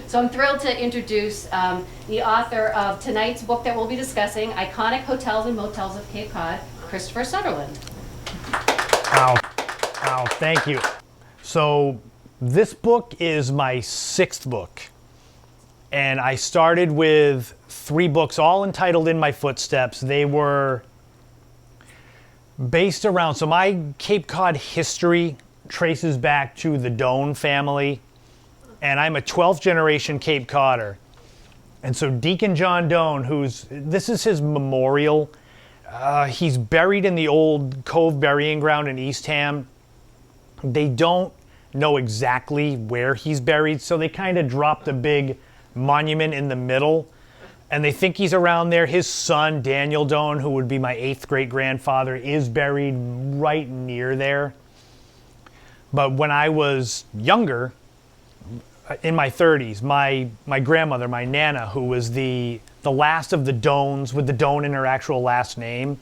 So I'm thrilled to introduce the author of tonight's book that we'll be discussing, Iconic Hotels and Motels of Cape Cod, Christopher Setterlund. Wow, thank you. So this book is my 6th book. And I started with 3 books, all entitled In My Footsteps. They were based around, so my Cape Cod history traces back to the Doan family. And I'm a 12th generation Cape Codder. And so Deacon John Doan, this is his memorial. He's buried in the old Cove burying ground in Eastham. They don't know exactly where he's buried, so they kind of dropped a big monument in the middle. And they think he's around there. His son, Daniel Doan, who would be my 8th great-grandfather, is buried right near there. But when I was younger, in my 30s, my grandmother, my Nana, who was the last of the Doans, with the Doan in her actual last name,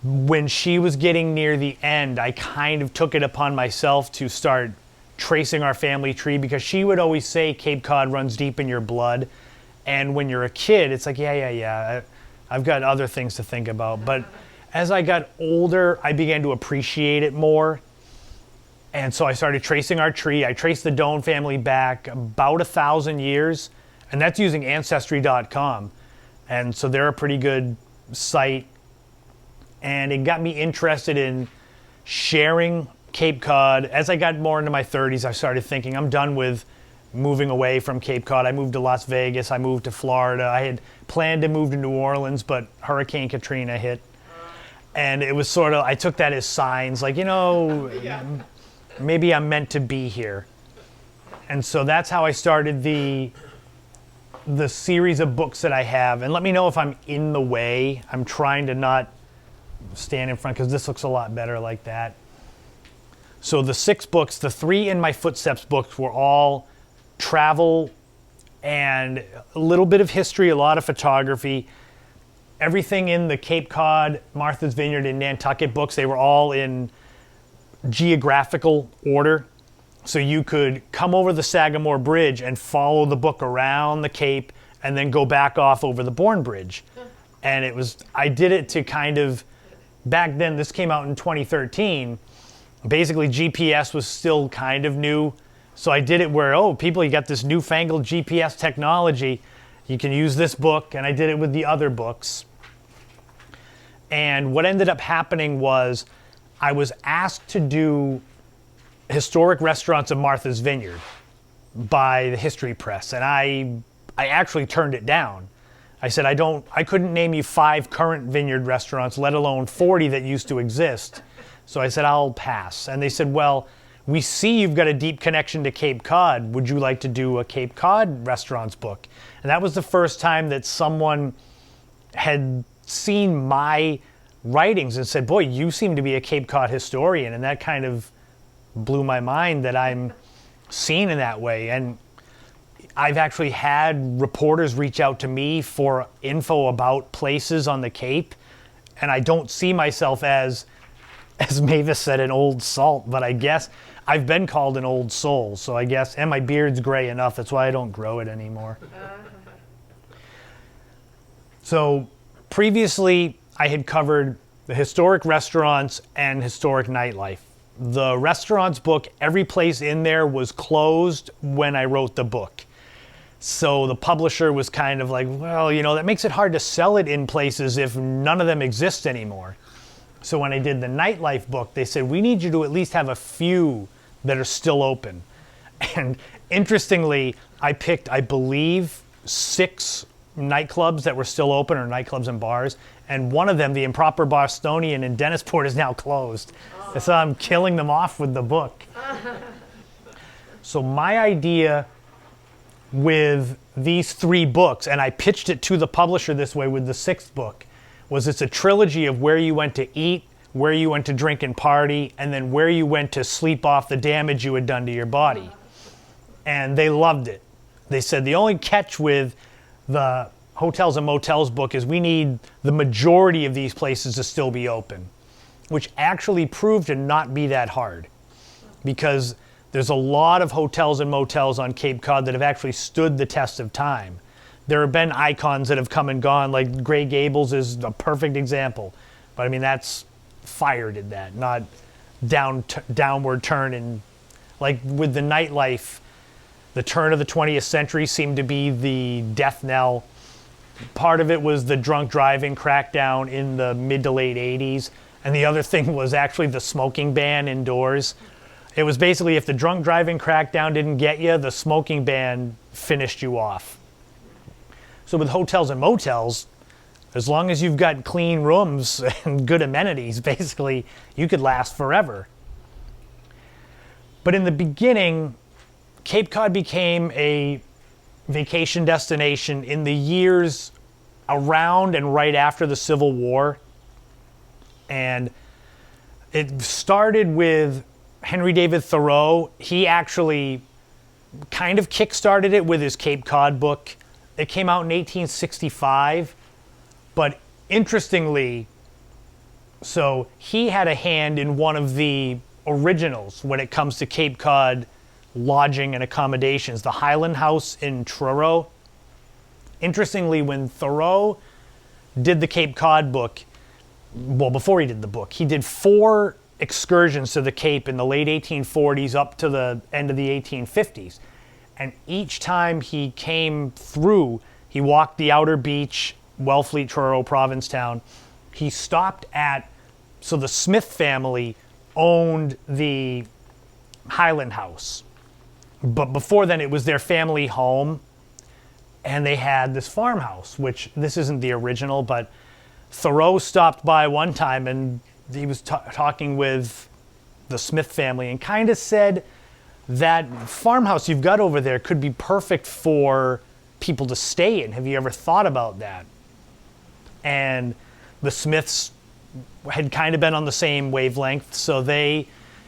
when she was getting near the end, I kind of took it upon myself to start tracing our family tree, because she would always say Cape Cod runs deep in your blood. And when you're a kid, it's like, yeah, I've got other things to think about. But as I got older, I began to appreciate it more. And so I started tracing our tree. I traced the Doan family back about 1,000 years, and that's using Ancestry.com. And so they're a pretty good site. And it got me interested in sharing Cape Cod. As I got more into my 30s, I started thinking, I'm done with moving away from Cape Cod. I moved to Las Vegas. I moved to Florida. I had planned to move to New Orleans, but Hurricane Katrina hit. And it was sort of, I took that as signs, like, maybe I'm meant to be here. And so that's how I started the series of books that I have. And let me know if I'm in the way. I'm trying to not stand in front, because this looks a lot better like that. So the 6 books, the 3 In My Footsteps books, were all travel and a little bit of history, a lot of photography. Everything in the Cape Cod, Martha's Vineyard, and Nantucket books, they were all in geographical order. So you could come over the Sagamore Bridge and follow the book around the Cape and then go back off over the Bourne Bridge. And I did it to kind of, back then, this came out in 2013, basically GPS was still kind of new. So I did it where, you got this newfangled GPS technology, you can use this book, and I did it with the other books. And what ended up happening was, I was asked to do historic restaurants of Martha's Vineyard by the History Press, and I actually turned it down. I said, I couldn't name you 5 current vineyard restaurants, let alone 40 that used to exist. So I said, I'll pass. And they said, well, we see you've got a deep connection to Cape Cod. Would you like to do a Cape Cod restaurants book? And that was the first time that someone had seen my writings and said, boy, you seem to be a Cape Cod historian. And that kind of blew my mind that I'm seen in that way. And I've actually had reporters reach out to me for info about places on the Cape. And I don't see myself as Mavis said, an old salt, but I guess I've been called an old soul. So I guess, and my beard's gray enough, that's why I don't grow it anymore. So previously, I had covered the historic restaurants and historic nightlife. The restaurants book, every place in there was closed when I wrote the book. So the publisher was kind of like, well, that makes it hard to sell it in places if none of them exist anymore. So when I did the nightlife book, they said, we need you to at least have a few that are still open. And interestingly, I picked, I believe, 6 nightclubs that were still open, or nightclubs and bars. And one of them, the Improper Bostonian in Dennisport, is now closed. Oh. So I'm killing them off with the book. So my idea with these 3 books, and I pitched it to the publisher this way with the 6th book, was it's a trilogy of where you went to eat, where you went to drink and party, and then where you went to sleep off the damage you had done to your body. And they loved it. They said the only catch with the Hotels and Motels book is we need the majority of these places to still be open, which actually proved to not be that hard, because there's a lot of hotels and motels on Cape Cod that have actually stood the test of time. There have been icons that have come and gone, like Grey Gables is a perfect example. But I mean, that's fire did that, not downward turn. And like with the nightlife, the turn of the 20th century seemed to be the death knell. Part of it was the drunk driving crackdown in the mid to late 80s. And the other thing was actually the smoking ban indoors. It was basically if the drunk driving crackdown didn't get you, the smoking ban finished you off. So with hotels and motels, as long as you've got clean rooms and good amenities, basically, you could last forever. But in the beginning, Cape Cod became a vacation destination in the years around and right after the Civil War. And it started with Henry David Thoreau. He actually kind of kick-started it with his Cape Cod book. It came out in 1865, but interestingly, so he had a hand in one of the originals when it comes to Cape Cod lodging and accommodations, the Highland House in Truro. Interestingly, when Thoreau did the Cape Cod book, well, before he did the book, he did 4 excursions to the Cape in the late 1840s up to the end of the 1850s. And each time he came through, he walked the outer beach, Wellfleet, Truro, Provincetown. He stopped at, so the Smith family owned the Highland House. But before then, it was their family home. And they had this farmhouse, which this isn't the original, but Thoreau stopped by one time and he was talking with the Smith family and kind of said, that farmhouse you've got over there could be perfect for people to stay in. Have you ever thought about that? And the Smiths had kind of been on the same wavelength, so they,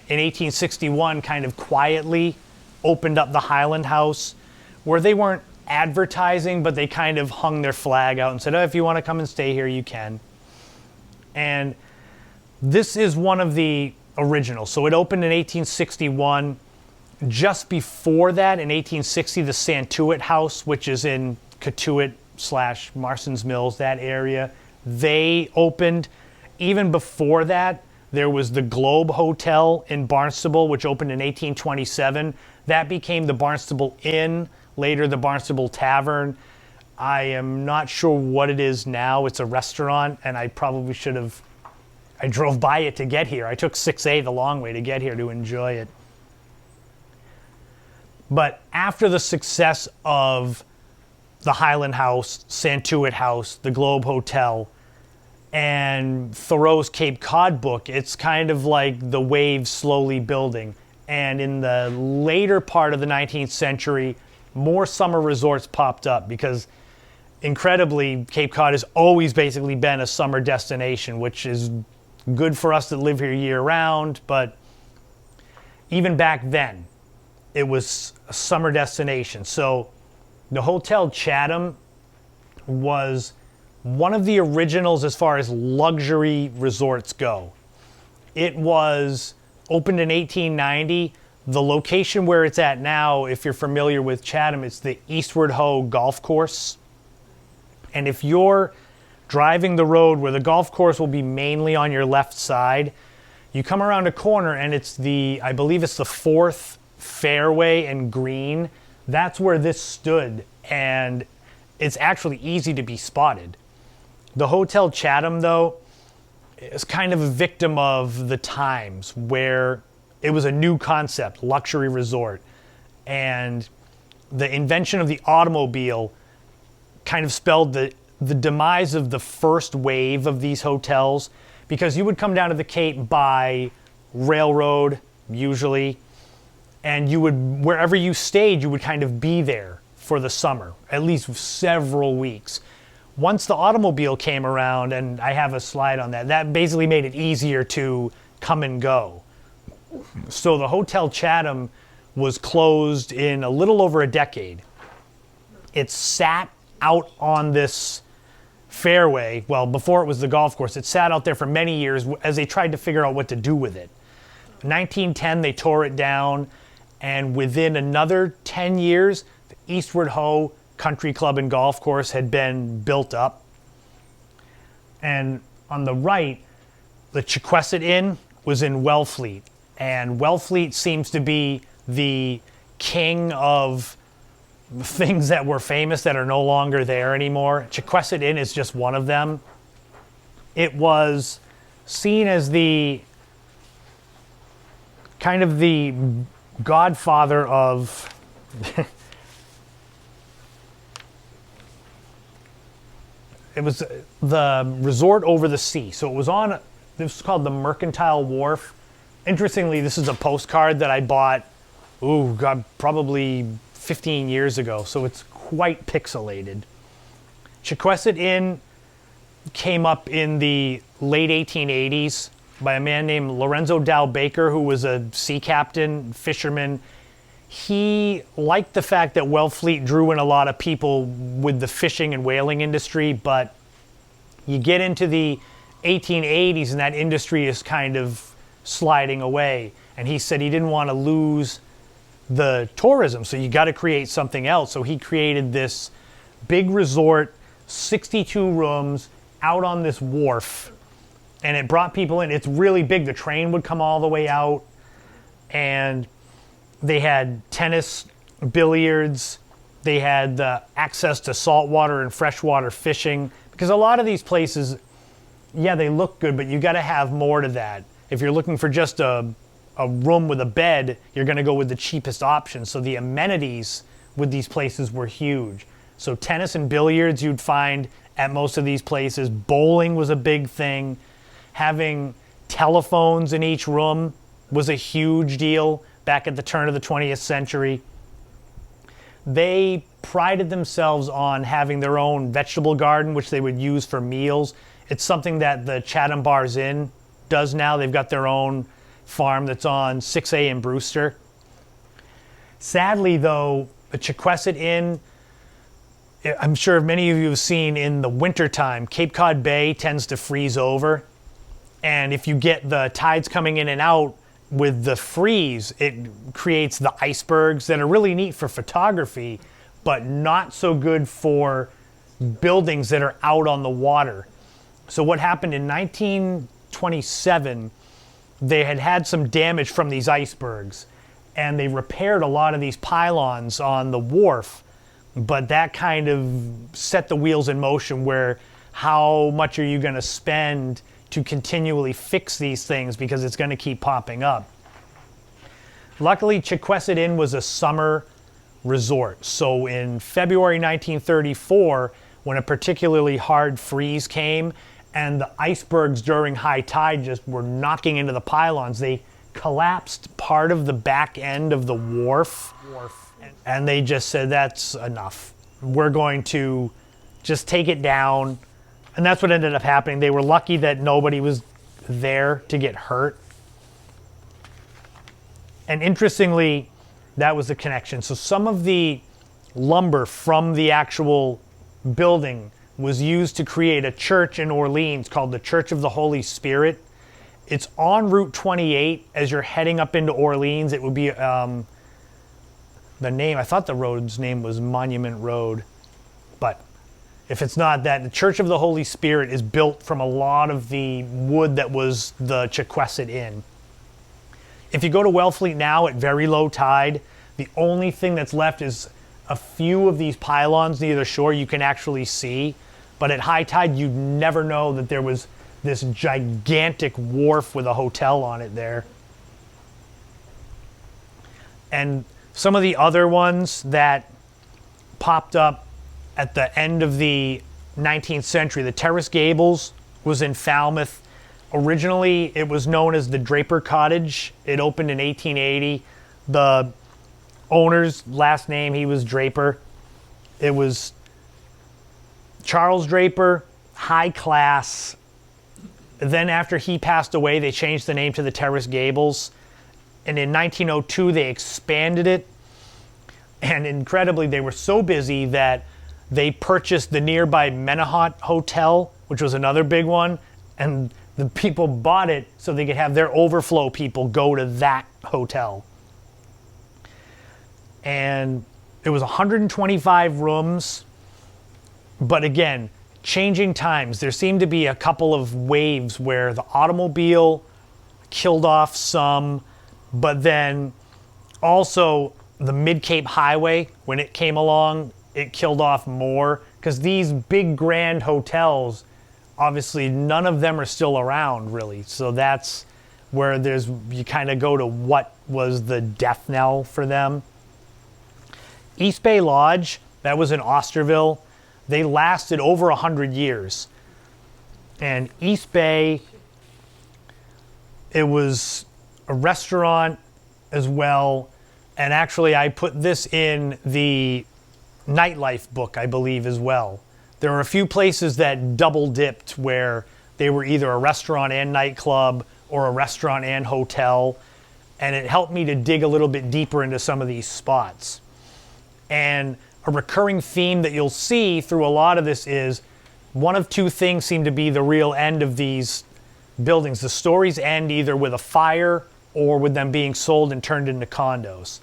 in 1861, kind of quietly opened up the Highland House, where they weren't advertising, but they kind of hung their flag out and said, oh, if you want to come and stay here, you can. And this is one of the originals. So it opened in 1861. Just before that, in 1860, the Santuit House, which is in Cotuit/Marston's Mills, that area, they opened. Even before that, there was the Globe Hotel in Barnstable, which opened in 1827. That became the Barnstable Inn, later the Barnstable Tavern. I am not sure what it is now. It's a restaurant, and I probably should have... I drove by it to get here. I took 6A the long way to get here to enjoy it. But after the success of the Highland House, Santuit House, the Globe Hotel, and Thoreau's Cape Cod book, it's kind of like the wave slowly building. And in the later part of the 19th century, more summer resorts popped up because, incredibly, Cape Cod has always basically been a summer destination, which is good for us that live here year-round. But even back then, it was a summer destination. So the Hotel Chatham was one of the originals as far as luxury resorts go. It was opened in 1890. The location where it's at now, if you're familiar with Chatham, it's the Eastward Ho Golf Course. And if you're driving the road where the golf course will be mainly on your left side, you come around a corner and it's I believe it's the 4th fairway and green. That's where this stood, and it's actually easy to be spotted. The Hotel Chatham, though, is kind of a victim of the times, where it was a new concept, luxury resort, and the invention of the automobile kind of spelled the demise of the first wave of these hotels, because you would come down to the Cape by railroad, usually, and you would, wherever you stayed, you would kind of be there for the summer, at least several weeks. Once the automobile came around, and I have a slide on that, that basically made it easier to come and go. So the Hotel Chatham was closed in a little over a decade. It sat out on this fairway. Well, before it was the golf course, it sat out there for many years as they tried to figure out what to do with it. In 1910, they tore it down, And within another 10 years, the Eastward Ho Country Club and Golf Course had been built up. And on the right, the Chiqueset Inn was in Wellfleet. And Wellfleet seems to be the king of things that were famous that are no longer there anymore. Chiqueset Inn is just one of them. It was seen as the kind of the godfather of it was the resort over the sea. So it was on, this was called the Mercantile Wharf. Interestingly, this is a postcard that I bought, probably 15 years ago. So it's quite pixelated. Chiqueset Inn came up in the late 1880s by a man named Lorenzo Dow Baker, who was a sea captain, fisherman. He liked the fact that Wellfleet drew in a lot of people with the fishing and whaling industry, but you get into the 1880s and that industry is kind of sliding away. And he said he didn't want to lose the tourism, so you got to create something else. So he created this big resort, 62 rooms, out on this wharf, and it brought people in. It's really big. The train would come all the way out, and they had tennis, billiards, they had access to saltwater and freshwater fishing, because a lot of these places, yeah, they look good, but you got to have more to that. If you're looking for just a room with a bed, you're going to go with the cheapest option. So the amenities with these places were huge. So tennis and billiards you'd find at most of these places. Bowling was a big thing. Having telephones in each room was a huge deal back at the turn of the 20th century. They prided themselves on having their own vegetable garden, which they would use for meals. It's something that the Chatham Bars Inn does now. They've got their own farm that's on 6A in Brewster. Sadly, though, the Chiqueset Inn, I'm sure many of you have seen in the wintertime, Cape Cod Bay tends to freeze over. And if you get the tides coming in and out with the freeze, it creates the icebergs that are really neat for photography, but not so good for buildings that are out on the water. So what happened in 1927, they had some damage from these icebergs, and they repaired a lot of these pylons on the wharf. But that kind of set the wheels in motion, where how much are you going to spend to continually fix these things, because it's going to keep popping up. Luckily, Chiqueset Inn was a summer resort. So in February 1934, when a particularly hard freeze came and the icebergs during high tide just were knocking into the pylons, they collapsed part of the back end of the wharf. And they just said, that's enough. We're going to just take it down. And that's what ended up happening. They were lucky that nobody was there to get hurt. And interestingly, that was the connection. So some of the lumber from the actual building was used to create a church in Orleans called the Church of the Holy Spirit. It's on Route 28 as you're heading up into Orleans. It would be the name, I thought the road's name was Monument Road, but if it's not that, the Church of the Holy Spirit is built from a lot of the wood that was the Chiqueset Inn. If you go to Wellfleet now at very low tide, the only thing that's left is a few of these pylons near the shore you can actually see, but at high tide you'd never know that there was this gigantic wharf with a hotel on it there. And some of the other ones that popped up at the end of the 19th century, the Terrace Gables was in Falmouth. Originally, it was known as the Draper Cottage. It opened in 1880. The owner's last name, he was Draper. It was Charles Draper, high class. Then after he passed away, they changed the name to the Terrace Gables. And in 1902, they expanded it. And incredibly, they were so busy that they purchased the nearby Menahat Hotel, which was another big one. And the people bought it so they could have their overflow people go to that hotel. and it was 125 rooms. But again, changing times. There seemed to be a couple of waves where the automobile killed off some, but then also the Mid-Cape Highway, when it came along, it killed off more, because these big grand hotels, obviously none of them are still around really. So that's where you kind of go to what was the death knell for them. East Bay Lodge, that was in Osterville. They lasted over 100 years. And East Bay, it was a restaurant as well. And actually, I put this in the nightlife book, I believe, as well. There were a few places that double dipped where they were either a restaurant and nightclub or a restaurant and hotel. And it helped me to dig a little bit deeper into some of these spots. And a recurring theme that you'll see through a lot of this is one of two things seem to be the real end of these buildings. The stories end either with a fire or with them being sold and turned into condos.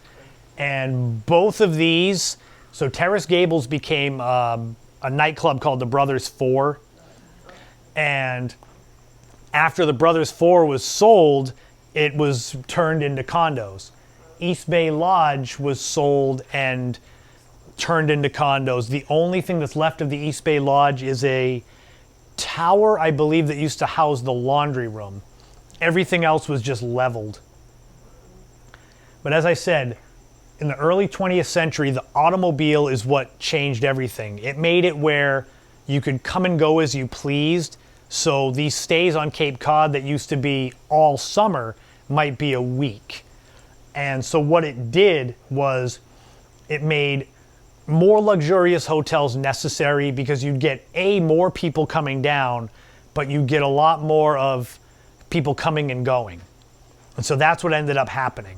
And both of these, so Terrace Gables became a nightclub called the Brothers Four. And after the Brothers Four was sold, it was turned into condos. East Bay Lodge was sold and turned into condos. The only thing that's left of the East Bay Lodge is a tower, I believe, that used to house the laundry room. Everything else was just leveled. But as I said, in the early 20th century, the automobile is what changed everything. It made it where you could come and go as you pleased. So these stays on Cape Cod that used to be all summer might be a week. And so what it did was it made more luxurious hotels necessary, because you'd get more people coming down, but you get a lot more of people coming and going. And so that's what ended up happening.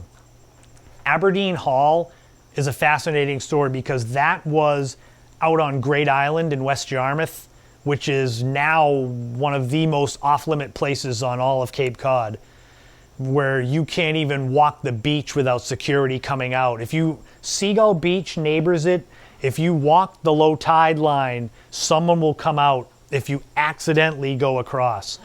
Aberdeen Hall is a fascinating story because that was out on Great Island in West Yarmouth, which is now one of the most off-limit places on all of Cape Cod, where you can't even walk the beach without security coming out. Seagull Beach neighbors it. If you walk the low tide line, someone will come out if you accidentally go across.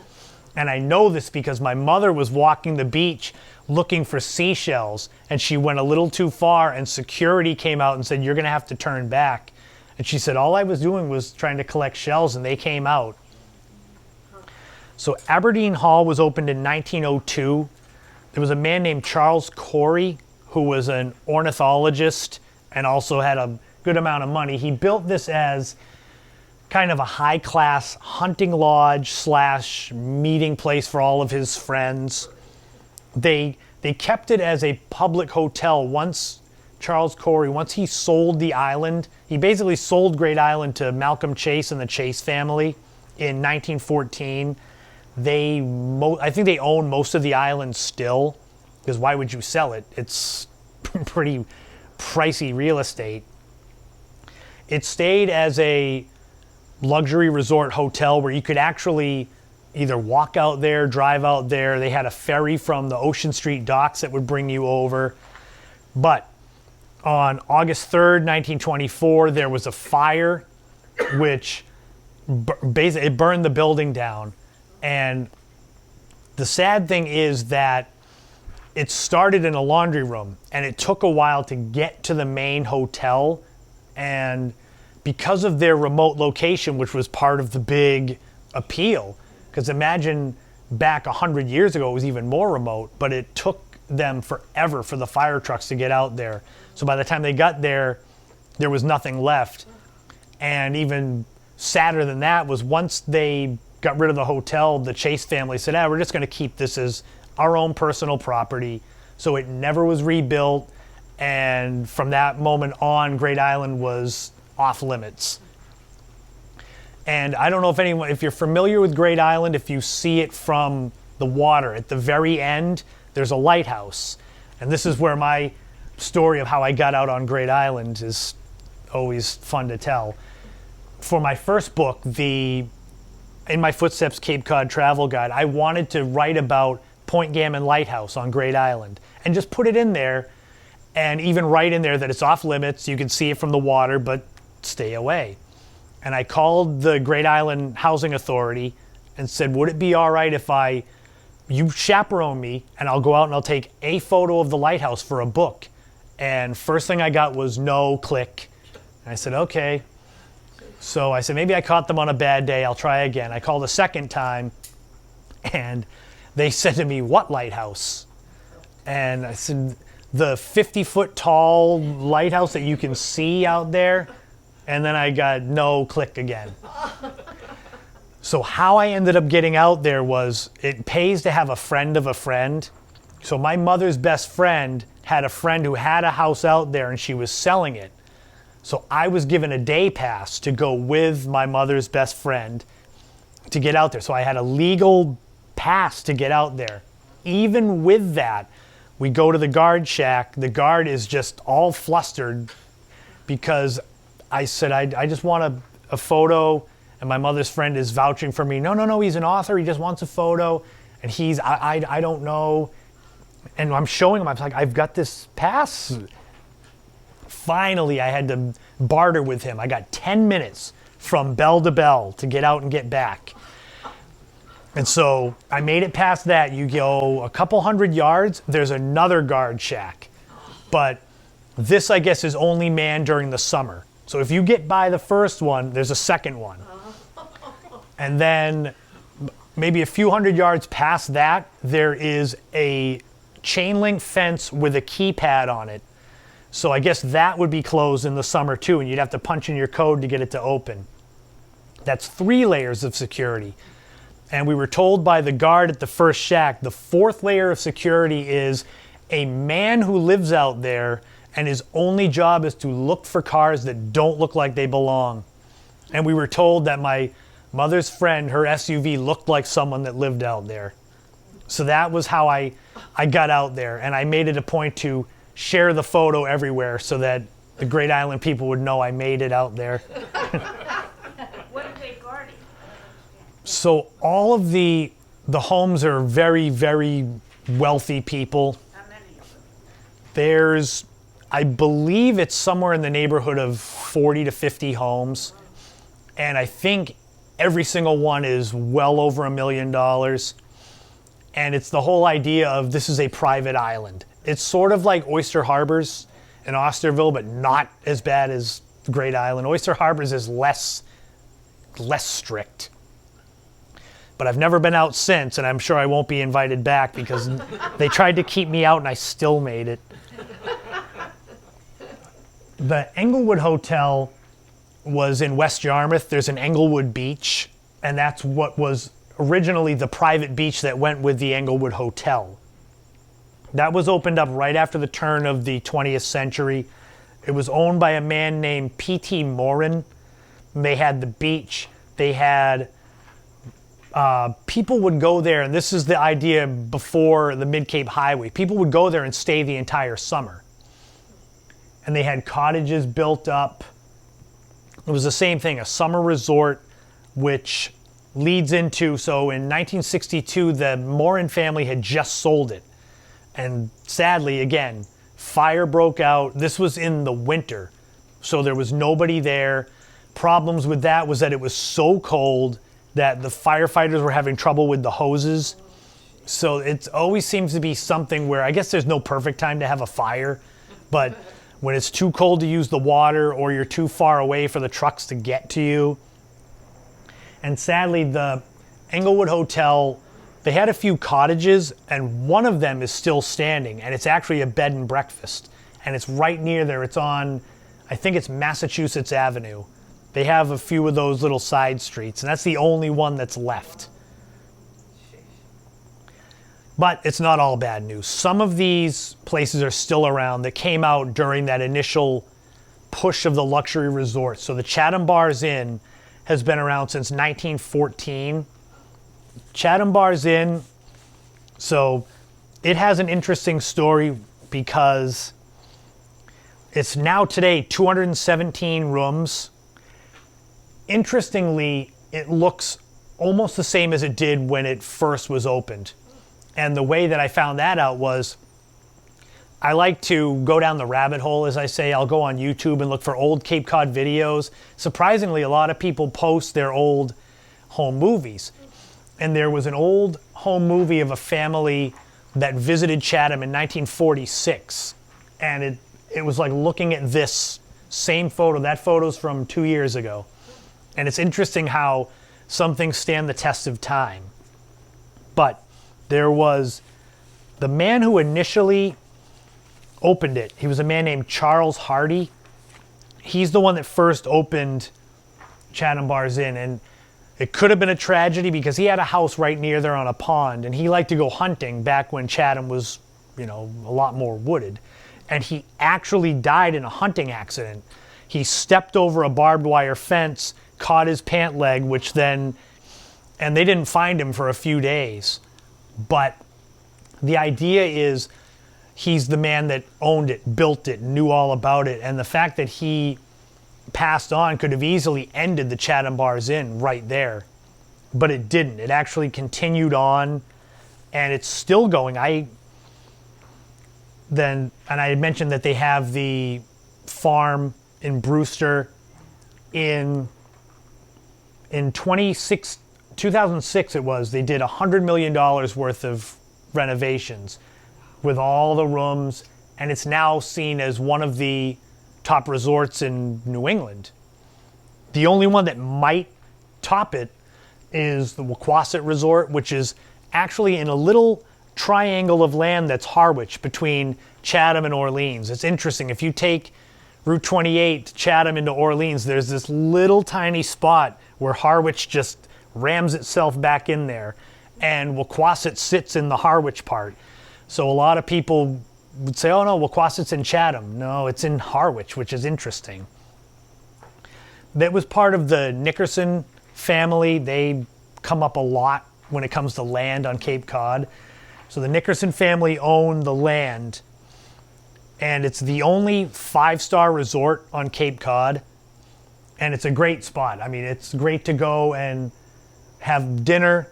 And I know this because my mother was walking the beach looking for seashells, and she went a little too far, and security came out and said, "You're going to have to turn back." And she said, "All I was doing was trying to collect shells," and they came out. So Aberdeen Hall was opened in 1902. There was a man named Charles Corey who was an ornithologist and also had a good amount of money. He built this as kind of a high-class hunting lodge / meeting place for all of his friends. They kept it as a public hotel once he sold the island. He basically sold Great Island to Malcolm Chase and the Chase family in 1914. I think they own most of the island still, because why would you sell it? It's pretty pricey real estate. It stayed as a luxury resort hotel where you could actually either walk out there, drive out there. They had a ferry from the Ocean Street docks that would bring you over. But on August 3rd, 1924, there was a fire which basically it burned the building down. And the sad thing is that it started in a laundry room, and it took a while to get to the main hotel. And because of their remote location, which was part of the big appeal, because imagine back 100 years ago, it was even more remote, but it took them forever for the fire trucks to get out there. So by the time they got there, there was nothing left. And even sadder than that was once they got rid of the hotel, the Chase family said, we're just going to keep this as our own personal property. So it never was rebuilt. And from that moment on, Great Island was off limits. And I don't know if you're familiar with Great Island, if you see it from the water, at the very end, there's a lighthouse. And this is where my story of how I got out on Great Island is always fun to tell. For my first book, In My Footsteps Cape Cod Travel Guide, I wanted to write about Point Gammon Lighthouse on Great Island and just put it in there. and even write in there that it's off limits. You can see it from the water, but stay away. And I called the Great Island Housing Authority and said, would it be all right if you chaperone me and I'll go out and I'll take a photo of the lighthouse for a book? And first thing I got was no, click. And I said, okay. So I said, maybe I caught them on a bad day. I'll try again. I called a second time and they said to me, what lighthouse? And I said, the 50-foot tall lighthouse that you can see out there. And then I got no, click again. So how I ended up getting out there was, it pays to have a friend of a friend. So my mother's best friend had a friend who had a house out there and she was selling it. So I was given a day pass to go with my mother's best friend to get out there. So I had a legal pass to get out there. Even with that, we go to the guard shack. The guard is just all flustered because I said, I just want a photo, and my mother's friend is vouching for me. No, he's an author. He just wants a photo. And I don't know. And I'm showing him, I'm like, I've got this pass. Finally, I had to barter with him. I got 10 minutes from bell to bell to get out and get back. And so I made it past that. You go a couple hundred yards, there's another guard shack. But this, I guess, is only manned during the summer. So if you get by the first one, there's a second one. And then maybe a few hundred yards past that, there is a chain link fence with a keypad on it. So I guess that would be closed in the summer too, and you'd have to punch in your code to get it to open. That's 3 layers of security. And we were told by the guard at the first shack, the 4th layer of security is a man who lives out there and his only job is to look for cars that don't look like they belong. And we were told that my mother's friend, her SUV looked like someone that lived out there. So that was how I got out there, and I made it a point to share the photo everywhere so that the Great Island people would know I made it out there. What are they guarding? So all of the homes are very, very wealthy people. How many of them? There's, I believe it's somewhere in the neighborhood of 40 to 50 homes. And I think every single one is well over $1 million. And it's the whole idea of this is a private island. It's sort of like Oyster Harbors in Osterville, but not as bad as the Great Island. Oyster Harbors is less strict. But I've never been out since, and I'm sure I won't be invited back because they tried to keep me out and I still made it. The Englewood Hotel was in West Yarmouth. There's an Englewood Beach, and that's what was originally the private beach that went with the Englewood Hotel. That was opened up right after the turn of the 20th century. It was owned by a man named P.T. Morin. They had the beach. They had people would go there, and this is the idea before the Mid-Cape Highway. People would go there and stay the entire summer. And they had cottages built up. It was the same thing, a summer resort, which leads into, so in 1962, the Morin family had just sold it. And sadly, again, fire broke out. This was in the winter, so there was nobody there. Problems with that was that it was so cold that the firefighters were having trouble with the hoses. So it always seems to be something where I guess there's no perfect time to have a fire, but when it's too cold to use the water or you're too far away for the trucks to get to you. And sadly, the Englewood Hotel, they had a few cottages, and one of them is still standing, and it's actually a bed and breakfast. And it's right near there. It's on, I think it's Massachusetts Avenue. They have a few of those little side streets, and that's the only one that's left. But it's not all bad news. Some of these places are still around that came out during that initial push of the luxury resorts. So the Chatham Bars Inn has been around since 1914. Chatham Bars Inn, so it has an interesting story because it's now today 217 rooms. Interestingly, it looks almost the same as it did when it first was opened. And the way that I found that out was I like to go down the rabbit hole, as I say. I'll go on YouTube and look for old Cape Cod videos. Surprisingly, a lot of people post their old home movies. And there was an old home movie of a family that visited Chatham in 1946. And it was like looking at this same photo. That photo's from 2 years ago. And it's interesting how some things stand the test of time. But there was the man who initially opened it. He was a man named Charles Hardy. He's the one that first opened Chatham Bars Inn, and it could have been a tragedy because he had a house right near there on a pond, and he liked to go hunting back when Chatham was, a lot more wooded. And he actually died in a hunting accident. He stepped over a barbed wire fence, caught his pant leg, and they didn't find him for a few days. But the idea is he's the man that owned it, built it, knew all about it. And the fact that he passed on could have easily ended the Chatham Bars Inn right there. But it didn't. It actually continued on, and it's still going. I had mentioned that they have the farm in Brewster. In 2006 it was, they did $100 million worth of renovations with all the rooms, and it's now seen as one of the top resorts in New England. The only one that might top it is the Chiqueset Resort, which is actually in a little triangle of land that's Harwich between Chatham and Orleans. It's interesting. If you take Route 28, Chatham into Orleans, there's this little tiny spot where Harwich just rams itself back in there, and Chiqueset sits in the Harwich part. So a lot of people would say, oh no, Chiqueset's in Chatham. No, it's in Harwich, which is interesting. That was part of the Nickerson family. They come up a lot when it comes to land on Cape Cod. So the Nickerson family owned the land, and it's the only 5-star resort on Cape Cod, and it's a great spot. I mean, it's great to go and have dinner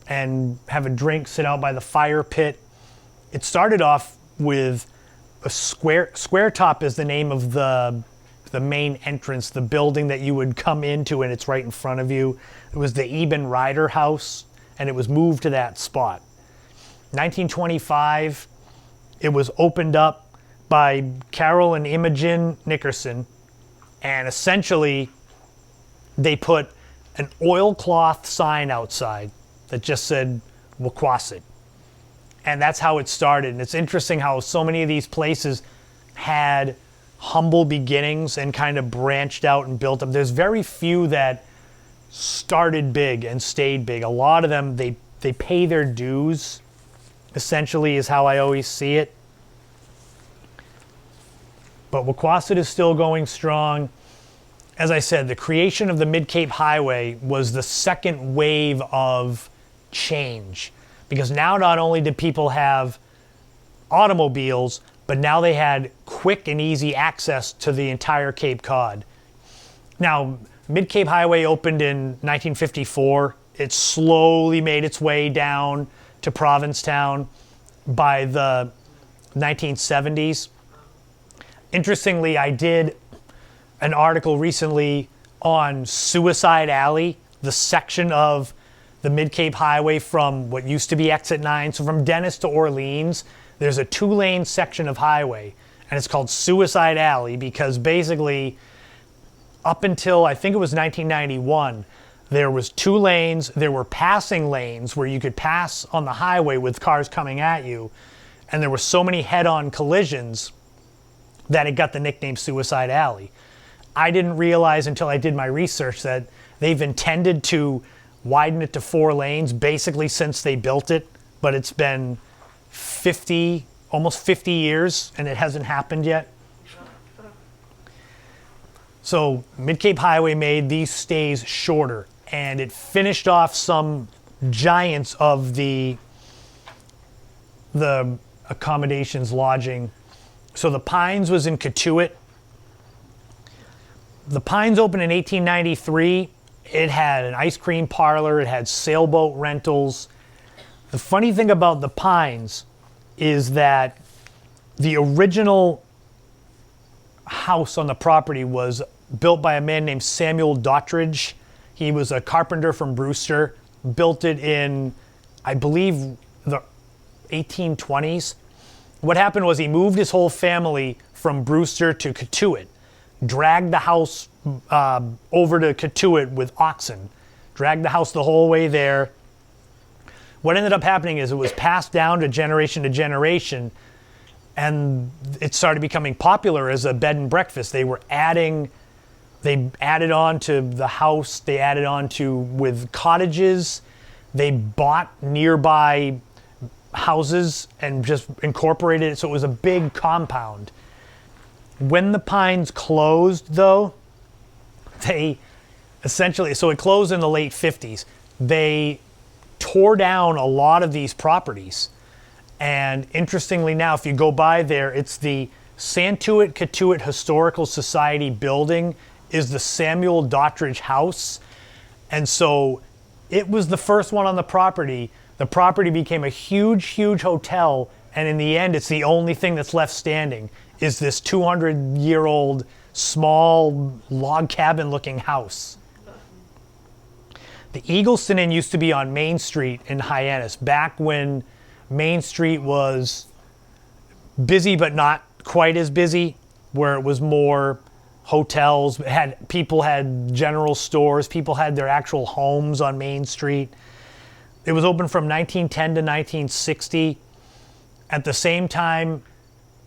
and have a drink, sit out by the fire pit. It started off with a square top is the name of the main entrance, the building that you would come into, and it's right in front of you. It was the Eben Ryder House, and it was moved to that spot. 1925, it was opened up by Carol and Imogen Nickerson, and essentially they put an oilcloth sign outside that just said Chiqueset. And that's how it started. And it's interesting how so many of these places had humble beginnings and kind of branched out and built up. There's very few that started big and stayed big. A lot of them, they pay their dues, essentially, is how I always see it. But Chiqueset is still going strong. As I said, the creation of the Mid-Cape Highway was the second wave of change. Because now not only did people have automobiles, but now they had quick and easy access to the entire Cape Cod. Now, Mid-Cape Highway opened in 1954. It slowly made its way down to Provincetown by the 1970s. Interestingly, I did an article recently on Suicide Alley, the section of the Mid-Cape Highway from what used to be Exit 9. So from Dennis to Orleans, there's a 2-lane section of highway, and it's called Suicide Alley because basically up until I think it was 1991, there was 2 lanes. There were passing lanes where you could pass on the highway with cars coming at you, and there were so many head-on collisions that it got the nickname Suicide Alley. I didn't realize until I did my research that they've intended to widen it to 4 lanes basically since they built it, but it's been almost 50 years and it hasn't happened yet. So Mid-Cape Highway made these stays shorter, and it finished off some giants of the accommodations, lodging. So the Pines was in Cotuit. The Pines opened in 1893. It had an ice cream parlor. It had sailboat rentals. The funny thing about the Pines is that the original house on the property was built by a man named Samuel Dottridge. He was a carpenter from Brewster, built it in, I believe, the 1820s. What happened was he moved his whole family from Brewster to Cattuit, dragged the house over to Cattuit with oxen, dragged the house the whole way there. What ended up happening is it was passed down to generation, and it started becoming popular as a bed and breakfast. They added on to the house, they added on to with cottages, they bought nearby houses and just incorporated it, so it was a big compound. When the Pines closed, though, they essentially, so it closed in the late 50s, they tore down a lot of these properties. And interestingly now, if you go by there, it's the Santuit Historical Society building is the Samuel Dottridge house. And so it was the first one on the property. The property became a huge, huge hotel. And in the end, it's the only thing that's left standing is this 200-year-old small log cabin looking house. The Eggleston Inn used to be on Main Street in Hyannis, back when Main Street was busy but not quite as busy, where it was more hotels, people had general stores, people had their actual homes on Main Street. It was open from 1910 to 1960. At the same time,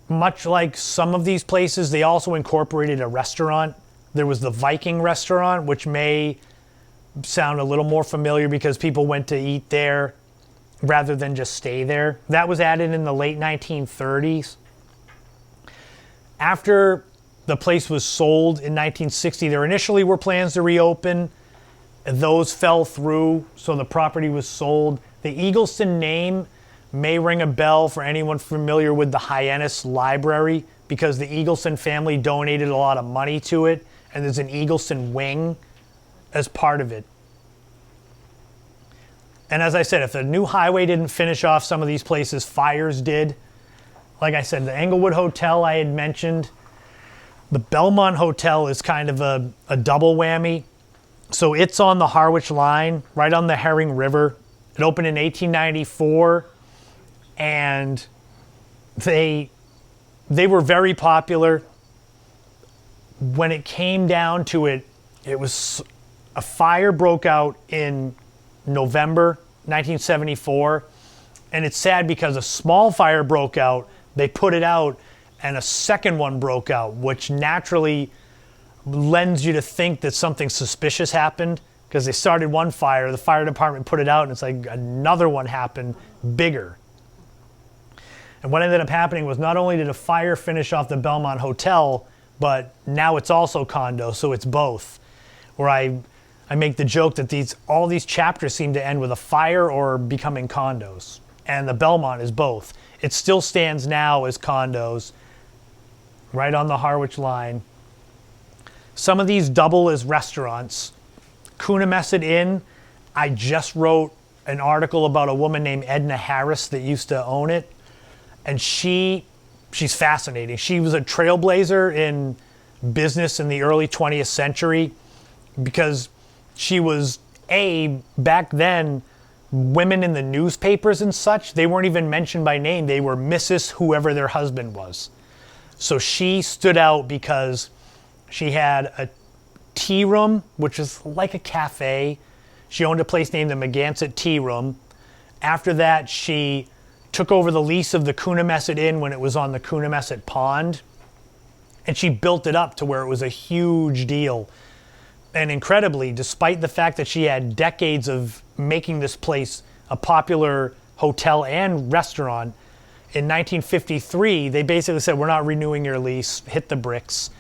much like some of these places, they also incorporated a restaurant. There was the Viking Restaurant, which may sound a little more familiar because people went to eat there rather than just stay there. That was added in the late 1930s. After the place was sold in 1960, there initially were plans to reopen. Those fell through, so the property was sold. The Eggleston name may ring a bell for anyone familiar with the Hyannis Library, because the Eggleston family donated a lot of money to it, and there's an Eggleston wing as part of it. And as I said, if the new highway didn't finish off some of these places, fires did. Like I said, the Englewood Hotel I had mentioned. The Belmont Hotel is kind of a double whammy. So it's on the Harwich line, right on the Herring River. It opened in 1894, and they were very popular. When it came down to it, it was a fire broke out in November 1974, and it's sad because a small fire broke out, they put it out, and a second one broke out, which naturally lends you to think that something suspicious happened, because they started one fire, the fire department put it out, and it's like another one happened, bigger. And what ended up happening was not only did a fire finish off the Belmont Hotel, but now it's also condo, so it's both. Where I make the joke that all these chapters seem to end with a fire or becoming condos. And the Belmont is both. It still stands now as condos, right on the Harwich line. Some of these double as restaurants. Chiqueset Inn, I just wrote an article about a woman named Edna Harris that used to own it. And she's fascinating. She was a trailblazer in business in the early 20th century, because she was, back then, women in the newspapers and such, they weren't even mentioned by name. They were Mrs. whoever their husband was. So she stood out because she had a tea room, which is like a cafe. She owned a place named the Mercantile Tea Room. After that, she took over the lease of the Chiqueset Inn when it was on the Chiqueset Pond. And she built it up to where it was a huge deal. And incredibly, despite the fact that she had decades of making this place a popular hotel and restaurant, in 1953, they basically said, we're not renewing your lease, hit the bricks.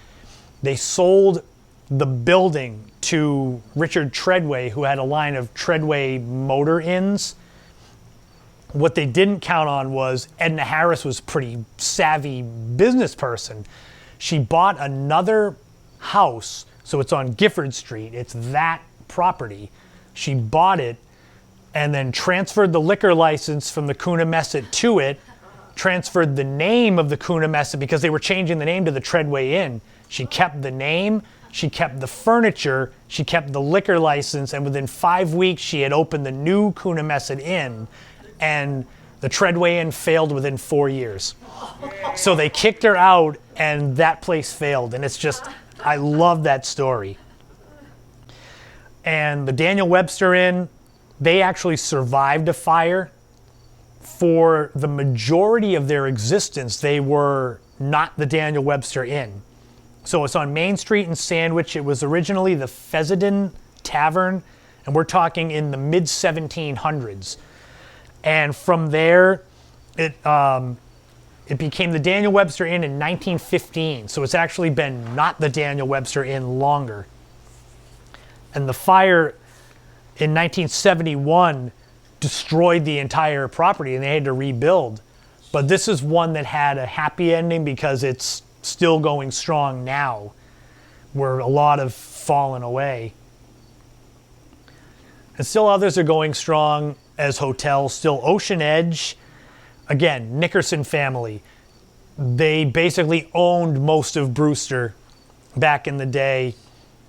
They sold the building to Richard Treadway, who had a line of Treadway motor inns. What they didn't count on was Edna Harris was a pretty savvy business person. She bought another house, so it's on Gifford Street. It's that property. She bought it and then transferred the liquor license from the Chiqueset to it, transferred the name of the Kuna Mesa because they were changing the name to the Treadway Inn. She kept the name, she kept the furniture, she kept the liquor license, and within 5 weeks she had opened the new Kuna Mesa Inn, and the Treadway Inn failed within 4 years. So they kicked her out, and that place failed, and it's just, I love that story. And the Daniel Webster Inn, they actually survived a fire. For the majority of their existence, they were not the Daniel Webster Inn. So it's on Main Street in Sandwich. It was originally the Fessenden Tavern, and we're talking in the mid-1700s. And from there, it became the Daniel Webster Inn in 1915. So it's actually been not the Daniel Webster Inn longer. And the fire in 1971 destroyed the entire property, and they had to rebuild. But this is one that had a happy ending because it's still going strong now, where a lot have fallen away. And still others are going strong as hotels. Still Ocean Edge, again, Nickerson family. They basically owned most of Brewster back in the day.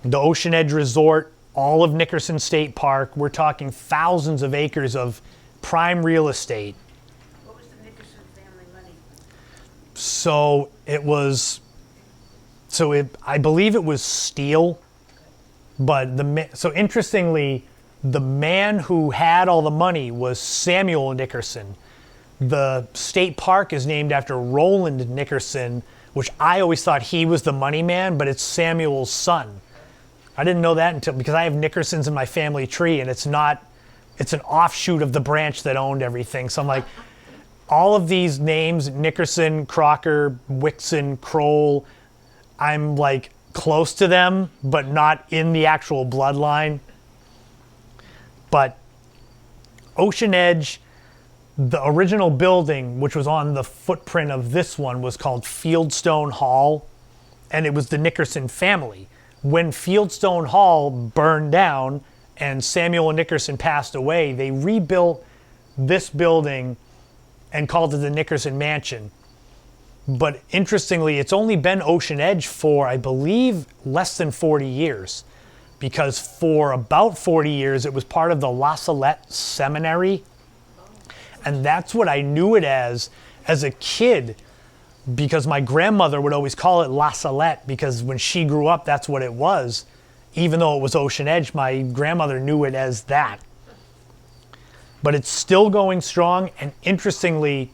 The Ocean Edge Resort, all of Nickerson State Park, we're talking thousands of acres of prime real estate. What was the Nickerson family money? So I believe it was steel, but so interestingly, the man who had all the money was Samuel Nickerson. The state park is named after Roland Nickerson, which I always thought he was the money man, but it's Samuel's son. I didn't know that because I have Nickersons in my family tree, and it's an offshoot of the branch that owned everything. So I'm like, all of these names, Nickerson, Crocker, Wixon, Kroll, I'm like close to them, but not in the actual bloodline. But Ocean Edge, the original building, which was on the footprint of this one, was called Fieldstone Hall, and it was the Nickerson family. When Fieldstone Hall burned down and Samuel Nickerson passed away, they rebuilt this building and called it the Nickerson Mansion. But interestingly, it's only been Ocean Edge for, I believe, less than 40 years. Because for about 40 years, it was part of the La Salette Seminary. And that's what I knew it as a kid, because my grandmother would always call it La Salette, because when she grew up, that's what it was. Even though it was Ocean Edge, my grandmother knew it as that. But it's still going strong, and interestingly,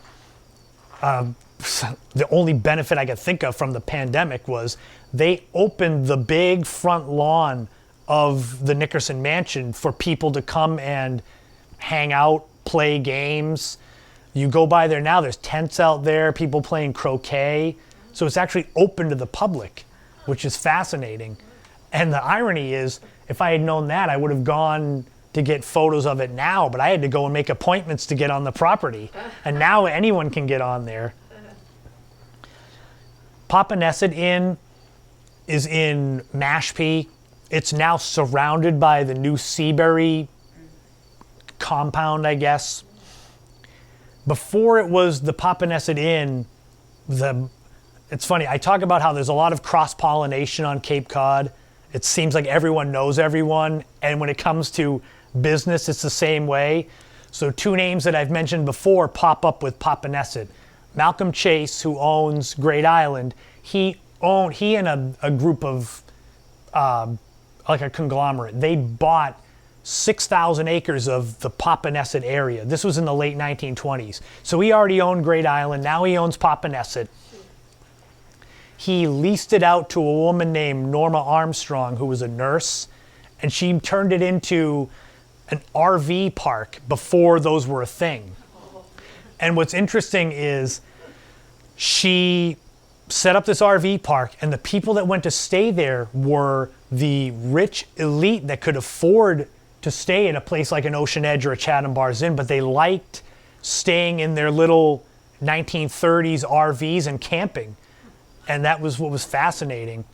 the only benefit I could think of from the pandemic was they opened the big front lawn of the Nickerson Mansion for people to come and hang out, play games. You go by there now, there's tents out there, people playing croquet. So it's actually open to the public, which is fascinating. And the irony is, if I had known that, I would have gone to get photos of it now, but I had to go and make appointments to get on the property. And now anyone can get on there. Papanesset Inn is in Mashpee. It's now surrounded by the new Seabury compound, I guess. Before it was the Papanesset Inn, it's funny, I talk about how there's a lot of cross-pollination on Cape Cod. It seems like everyone knows everyone, and when it comes to business, it's the same way. So two names that I've mentioned before pop up with Papanesset. Malcolm Chase, who owns Great Island, he and a group of, like a conglomerate, they bought 6,000 acres of the Papanesset area. This was in the late 1920s. So he already owned Great Island, now he owns Papanesset. He leased it out to a woman named Norma Armstrong, who was a nurse, and she turned it into an RV park before those were a thing. And what's interesting is she set up this RV park, and the people that went to stay there were the rich elite that could afford to stay at a place like an Ocean Edge or a Chatham Bars Inn, but they liked staying in their little 1930s RVs and camping. And that was what was fascinating.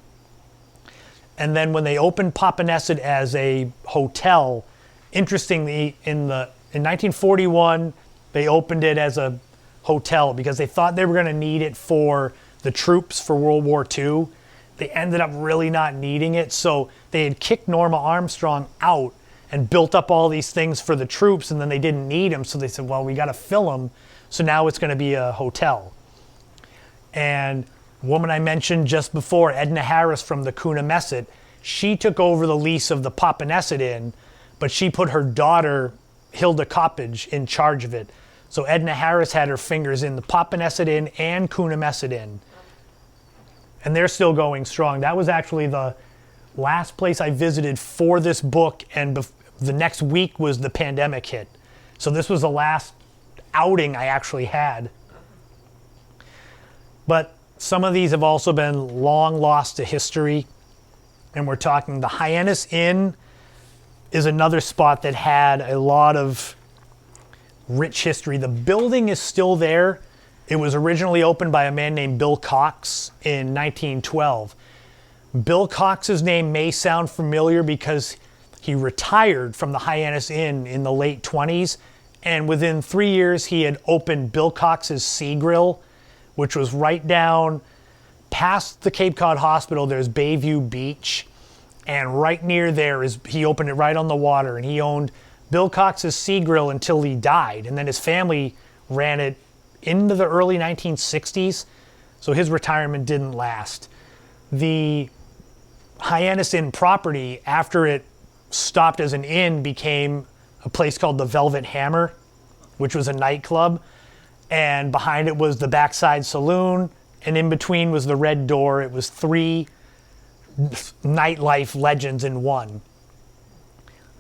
And then when they opened Papanesset as a hotel, interestingly, in 1941, they opened it as a hotel because they thought they were going to need it for the troops for World War II. They ended up really not needing it. So they had kicked Norma Armstrong out and built up all these things for the troops, and then they didn't need them. So they said, well, we got to fill them. So now it's going to be a hotel. And woman I mentioned just before, Edna Harris from the Coonamessett, she took over the lease of the Popponesset Inn, but she put her daughter, Hilda Coppage, in charge of it. So Edna Harris had her fingers in the Popponesset Inn and Coonamessett Inn. And they're still going strong. That was actually the last place I visited for this book, and the next week was the pandemic hit. So this was the last outing I actually had. But some of these have also been long lost to history. And we're talking the Hyannis Inn is another spot that had a lot of rich history. The building is still there. It was originally opened by a man named Bill Cox in 1912. Bill Cox's name may sound familiar because he retired from the Hyannis Inn in the late 20s, and within 3 years he had opened Bill Cox's Sea Grill, which was right down past the Cape Cod Hospital. There's Bayview Beach, and right near there he opened it right on the water, and he owned Bill Cox's Sea Grill until he died, and then his family ran it into the early 1960s, so his retirement didn't last. The Hyannis Inn property, after it stopped as an inn, became a place called the Velvet Hammer, which was a nightclub, and behind it was the Backside Saloon, and in between was the Red Door. It was 3 nightlife legends in one.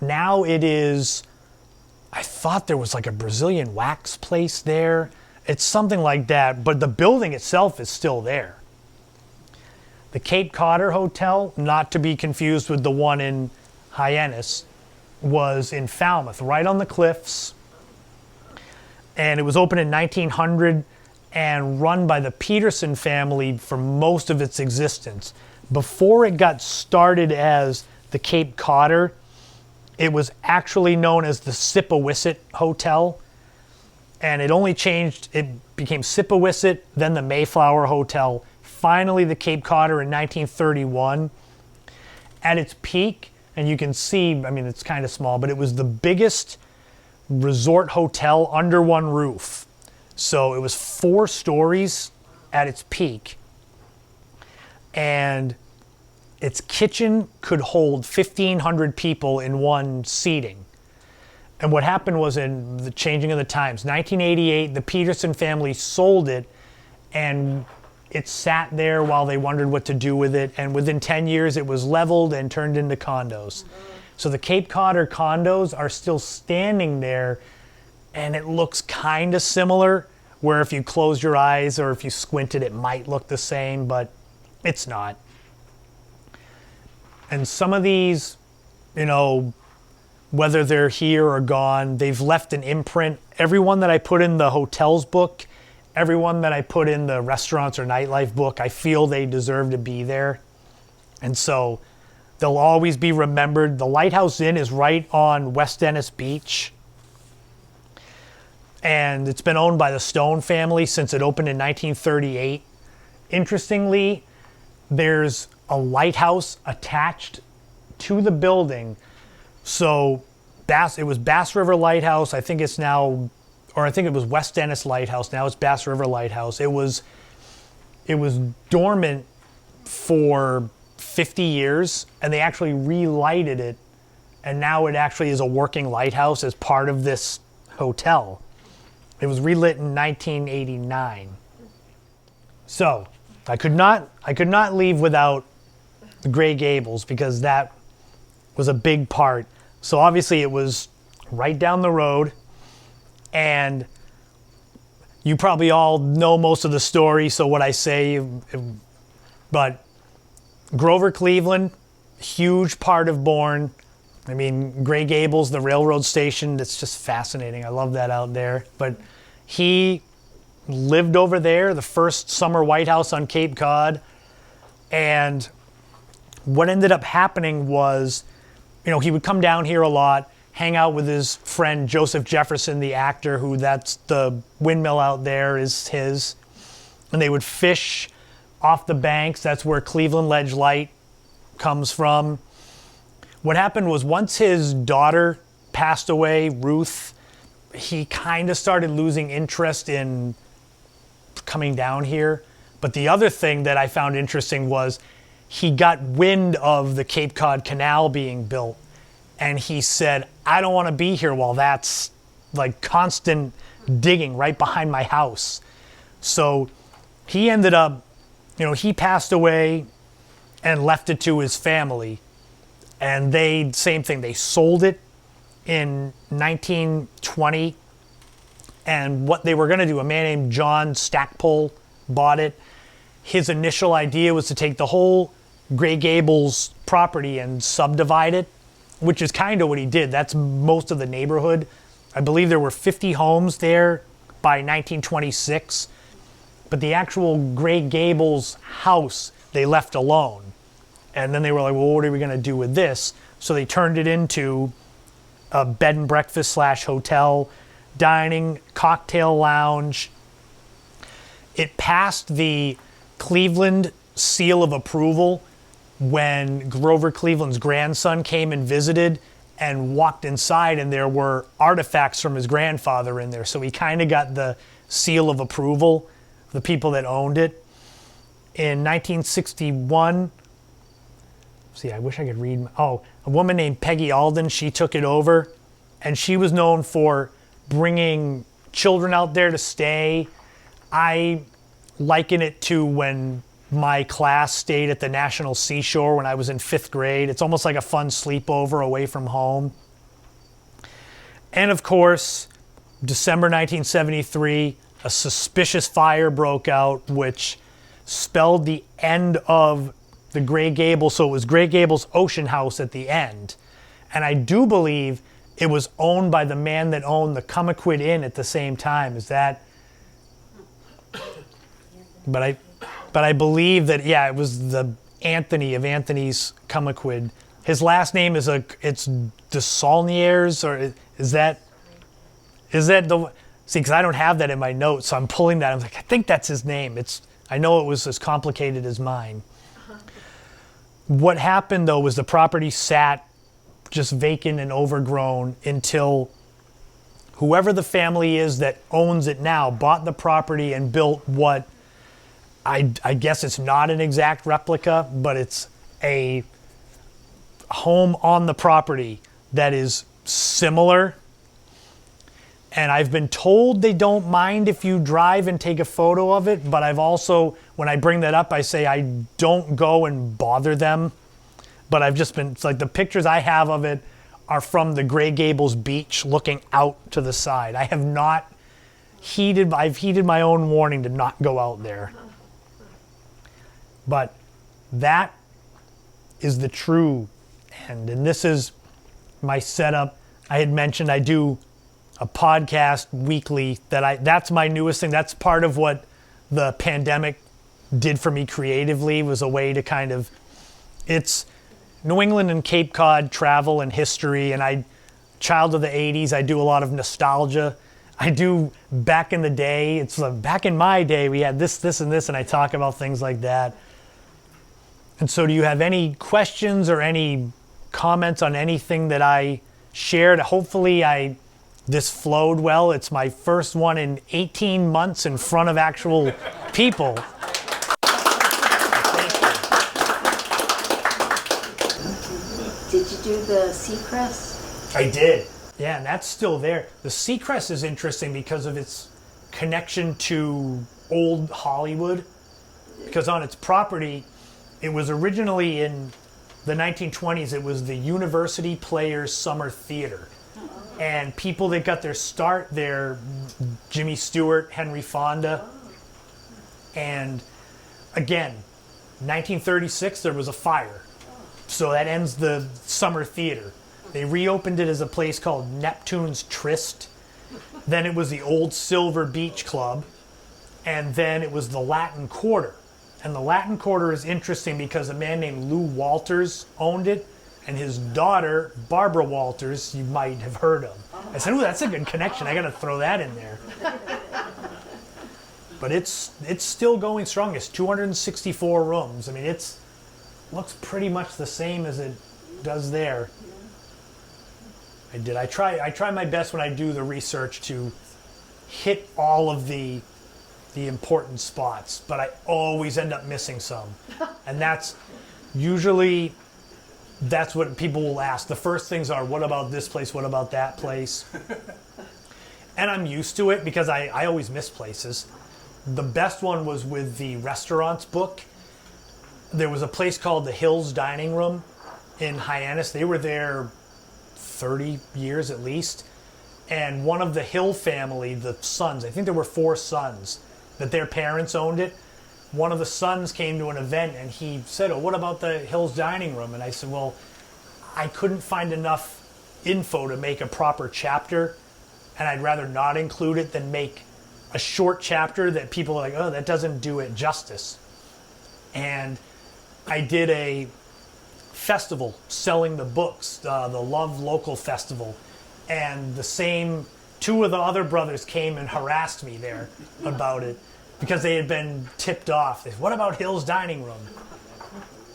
Now it is, I thought there was like a Brazilian wax place there. It's something like that, but the building itself is still there. The Cape Codder Hotel, not to be confused with the one in Hyannis, was in Falmouth, right on the cliffs. And it was opened in 1900 and run by the Peterson family for most of its existence. Before it got started as the Cape Codder, it was actually known as the Sippawisset Hotel. And it only changed, it became Sippawisset, then the Mayflower Hotel, finally the Cape Codder in 1931. At its peak, and you can see, I mean, it's kind of small, but it was the biggest resort hotel under one roof. So it was 4 stories at its peak. And its kitchen could hold 1,500 people in one seating. And what happened was, in the changing of the times, 1988, the Peterson family sold it, and it sat there while they wondered what to do with it. And within 10 years, it was leveled and turned into condos. So the Cape Codder condos are still standing there, and it looks kind of similar, where if you close your eyes or if you squinted, it might look the same, but it's not. And some of these, you know, whether they're here or gone, they've left an imprint. Everyone that I put in the hotels book, everyone that I put in the restaurants or nightlife book, I feel they deserve to be there. And so they'll always be remembered. The Lighthouse Inn is right on West Dennis Beach. And it's been owned by the Stone family since it opened in 1938. Interestingly, there's a lighthouse attached to the building. So it was Bass River Lighthouse. I think it's now, or I think it was West Dennis Lighthouse. Now it's Bass River Lighthouse. It was dormant for 50 years, and they actually relighted it, and now it actually is a working lighthouse as part of this hotel. It was relit in 1989. So I could not leave without the Grey Gables, because that was a big part. So obviously it was right down the road, and you probably all know most of the story, so what I say, but Grover Cleveland, huge part of Bourne. I mean, Grey Gables, the railroad station, that's just fascinating. I love that out there. But he lived over there, the first summer White House on Cape Cod. And what ended up happening was, you know, he would come down here a lot. hang out with his friend Joseph Jefferson, the actor, who that's the windmill out there is his. And they would fish off the banks. That's where Cleveland Ledge Light comes from. What happened was once his daughter passed away, Ruth, he kind of started losing interest in coming down here. But the other thing that I found interesting was he got wind of the Cape Cod Canal being built. And he said, I don't want to be here while that's like constant digging right behind my house. So he ended up, he passed away and left it to his family. And they, same thing, they sold it in 1920. And what they were going to do, a man named John Stackpole bought it. His initial idea was to take the whole Grey Gables property and subdivide it, which is kind of what he did. That's most of the neighborhood. I believe there were 50 homes there by 1926. But the actual Grey Gables house, they left alone. And then they were like, well, what are we going to do with this? So they turned it into a bed and breakfast / hotel, dining, cocktail lounge. It passed the Cleveland seal of approval when Grover Cleveland's grandson came and visited and walked inside, and there were artifacts from his grandfather in there. So he kind of got the seal of approval, the people that owned it. In 1961, see, I wish I could read. A woman named Peggy Alden, she took it over, and she was known for bringing children out there to stay. I liken it to when my class stayed at the National Seashore when I was in 5th grade. It's almost like a fun sleepover away from home. And of course, December 1973, a suspicious fire broke out, which spelled the end of the Grey Gables. So it was Grey Gables Ocean House at the end. And I do believe it was owned by the man that owned the Chiqueset Inn at the same time. Is that? But I believe that, yeah, it was the Anthony of Anthony's Chiqueset. His last name is it's de Saulniers, or is that the? See, because I don't have that in my notes, so I'm pulling that. I'm like, I think that's his name. I know it was as complicated as mine. What happened though was the property sat just vacant and overgrown until whoever the family is that owns it now bought the property and built what I guess it's not an exact replica, but it's a home on the property that is similar. And I've been told they don't mind if you drive and take a photo of it, but I've also, when I bring that up, I say I don't go and bother them. But I've just been, it's like the pictures I have of it are from the Grey Gables beach looking out to the side. I have not I've heeded my own warning to not go out there. But that is the true end. And this is my setup. I had mentioned I do a podcast weekly that's my newest thing. That's part of what the pandemic did for me creatively, was a way to kind of, it's New England and Cape Cod travel and history, and child of the 80s, I do a lot of nostalgia. I do back in the day, it's like back in my day we had this, and this, and I talk about things like that. And so do you have any questions or any comments on anything that I shared? Hopefully this flowed well. It's my first one in 18 months in front of actual people. Did you do the Seacrest? I did. Yeah, and that's still there. The Seacrest is interesting because of its connection to old Hollywood. Because on its property, it was originally in the 1920s, it was the University Players Summer Theater. And people that got their start there, Jimmy Stewart, Henry Fonda. And again, 1936, there was a fire. So that ends the summer theater. They reopened it as a place called Neptune's Tryst. Then it was the Old Silver Beach Club. And then it was the Latin Quarter. And the Latin Quarter is interesting because a man named Lou Walters owned it. and his daughter, Barbara Walters, you might have heard of. I said, "Ooh, that's a good connection. I got to throw that in there." But it's still going strong. It's 264 rooms. I mean, it's looks pretty much the same as it does there. I try my best when I do the research to hit all of the important spots, but I always end up missing some. And that's what people will ask. The first things are, what about this place? What about that place? And I'm used to it because I always miss places. The best one was with the restaurants book. There was a place called the Hills Dining Room in Hyannis. They were there 30 years at least. And one of the Hill family, the sons, I think there were 4 sons, that their parents owned it. One of the sons came to an event and he said, "Oh, what about the Hills Dining Room?" And I said, "Well, I couldn't find enough info to make a proper chapter, and I'd rather not include it than make a short chapter that people are like, oh, that doesn't do it justice." And I did a festival selling the books, the Love Local Festival, and the same 2 of the other brothers came and harassed me there about it because they had been tipped off. They said, "What about Hill's Dining Room?"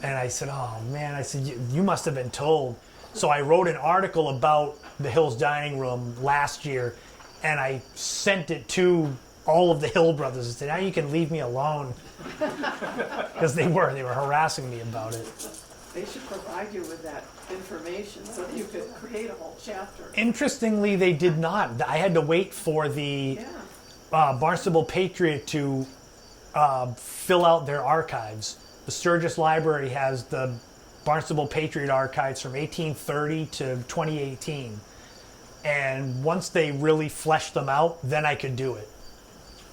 And I said, "Oh man," I said, you must have been told." So I wrote an article about the Hills Dining Room last year, and I sent it to all of the Hill brothers and said, "Now you can leave me alone," because they were harassing me about it. They should provide you with that information so that you could create a whole chapter. Interestingly, they did not. I had to wait for the Barnstable Patriot to fill out their archives. The Sturgis Library has the Barnstable Patriot archives from 1830 to 2018. And once they really fleshed them out, then I could do it.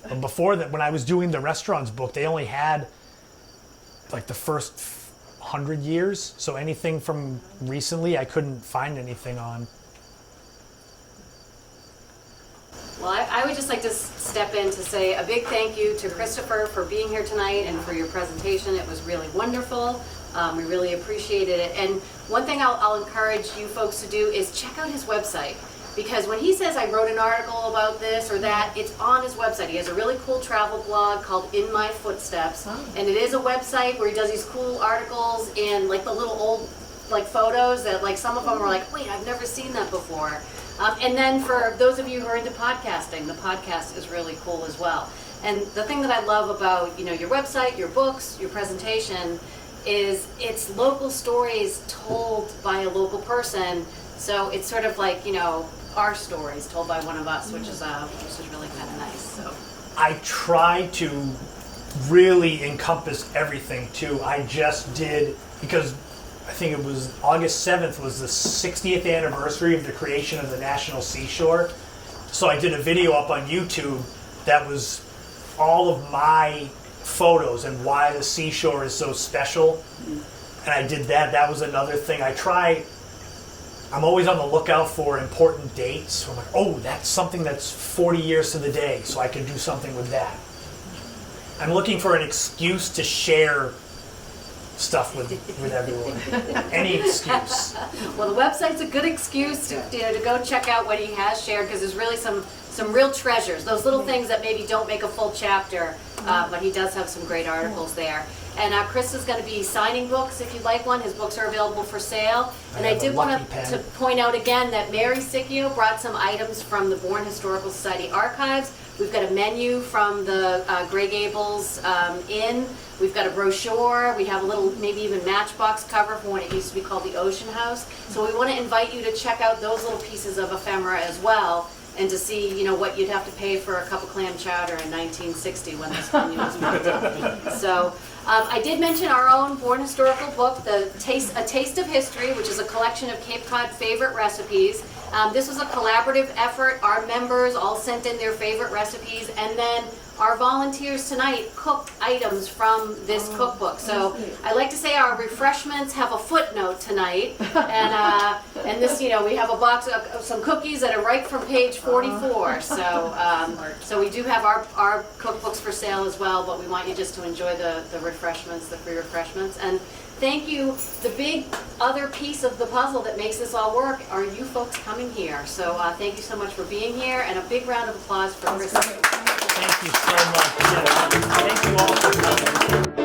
But before that, when I was doing the restaurants book, they only had like the first 100 years. So anything from recently, I couldn't find anything on. Well, I would just like to step in to say a big thank you to Christopher for being here tonight and for your presentation. It was really wonderful. We really appreciated it. And one thing I'll encourage you folks to do is check out his website. Because when he says, "I wrote an article about this or that," it's on his website. He has a really cool travel blog called In My Footsteps. And it is a website where he does these cool articles and like the little old like photos that like some of them are like, wait, I've never seen that before. And then for those of you who are into podcasting, the podcast is really cool as well. And the thing that I love about, your website, your books, your presentation is it's local stories told by a local person. So it's sort of like, our stories told by one of us, which is really kind of nice. So I try to really encompass everything too. I just did, because I think it was August 7th was the 60th anniversary of the creation of the National Seashore. So I did a video up on YouTube that was all of my photos and why the seashore is so special. And I did that. That was another thing. I'm always on the lookout for important dates. So I'm like, oh, that's something that's 40 years to the day, so I can do something with that. I'm looking for an excuse to share stuff with everyone. Any excuse. Well, the website's a good excuse to go check out what he has shared, because there's really some real treasures. Those little things that maybe don't make a full chapter, but he does have some great articles there. And Chris is going to be signing books if you'd like one. His books are available for sale. And I did want to point out again that Mary Sicchio brought some items from the Bourne Historical Society archives. We've got a menu from the Grey Gables Inn. We've got a brochure. We have a little, maybe even matchbox cover from when it used to be called the Ocean House. So we want to invite you to check out those little pieces of ephemera as well, and to see, what you'd have to pay for a cup of clam chowder in 1960 when this menu was built up. So I did mention our own Bourne Historical book, A Taste of History, which is a collection of Cape Cod favorite recipes. This was a collaborative effort. Our members all sent in their favorite recipes, and then our volunteers tonight cooked items from this cookbook. So I like to say our refreshments have a footnote tonight, and this, you know, we have a box of some cookies that are right from page 44. So we do have our cookbooks for sale as well, but we want you just to enjoy the refreshments, the free refreshments. And thank you. The big other piece of the puzzle that makes this all work are you folks coming here. So thank you so much for being here, and a big round of applause for Chris. Thank you so much. Thank you all for coming.